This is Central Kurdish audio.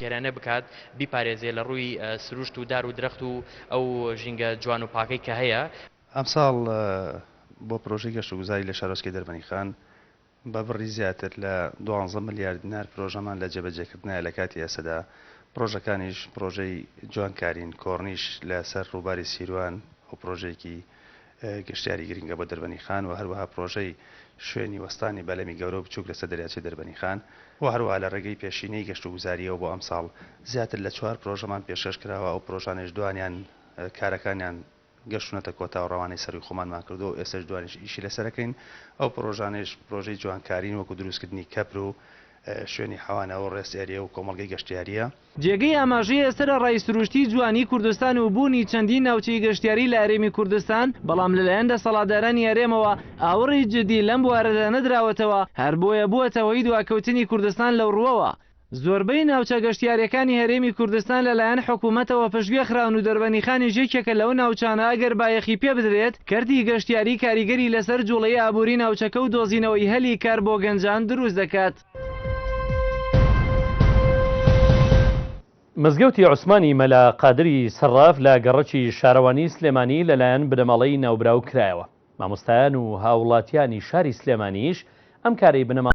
گەرانە بکات بیپارێزێ لە ڕووی سروشت و دار و درەخت و ئەو ژینگە جوان و پاکەی کە هەیە. ئەم ساڵ بۆ پرۆژەی گەشتوگوزاری لە شارۆچکەی دەربەنیخان بە بڕی زیاتر لە 12 ملیارد دینار پرۆژەمان لە جێبەجێکردنایە لە کاتی ئێسەدا. پرۆژەکانیش پرۆژەی جوانکارین کۆڕنیش لەسەر ڕووباری سیروان و پرۆژێکی گەشتیاری گرنگە بۆ دەربەنیخان و هەروەها پرۆژەی شوێنی وەستانی بەلەمی گەورە و بچووک لەسەر دەریاچەی دەربەنیخان و هەروەها لە ڕێگەی پێشینەی گەشتوگوزاریەوە بۆ ئەم ساڵ زیاتر لە 4 پرۆژەمان پێشکەش کراوە. ئەو پرۆژانش دوانیان کارەکانیان گەشتونەتە کۆتا و ڕەوانەی سەروی خۆمانمان کردو و ئێستش دوانیش ئیشی لەسەرەکەین. ئەو پرۆژانش پرۆژەی جوانکارین وەکو دروستکردنی کەپر و شوێنی حەوانەوە ڕێستێریە و کۆمەڵگەی گەشتیاریە. جێگەی ئاماژەی ئێسترە ڕای سروشتی جوانی کوردستان و بوونی چەندین ناوچەی گەشتیاری لە هەرێمی کوردستان، بەڵام لەلایەن دەسەڵاتدارانی هەرێمەوە ئاوەڕی جدی لەم بوارەدا نەدراوەتەوە، هەر بۆیە بووەتە هۆی دواکەوتنی کوردستان لەو ڕووەوە. زۆربەی ناوچە گەشتیاریەکانی هەرێمی کوردستان لەلایەن حکوومەتەوە پشتگوێخراون و دەربەنیخانی ژێکێکە لەو ناوچانە ئەگەر بایەخی پێ بدرێت کەرتی گەشتیاری کاریگەری لەسەر جوڵەی ئابووری ناوچەکە و دۆزینەوەی هەلی کار بۆ گەنجان دروست دەکات. مزگەوتی عوسمانی مەلا قادری سەراف لە گەڕەکی شارەوانی سلێمانی لەلایەن بنەماڵەی ناوبراو کرایەوە. مامۆستایان و هاوڵاتیانی شاری سلێمانیش ئەم کارەی بنەما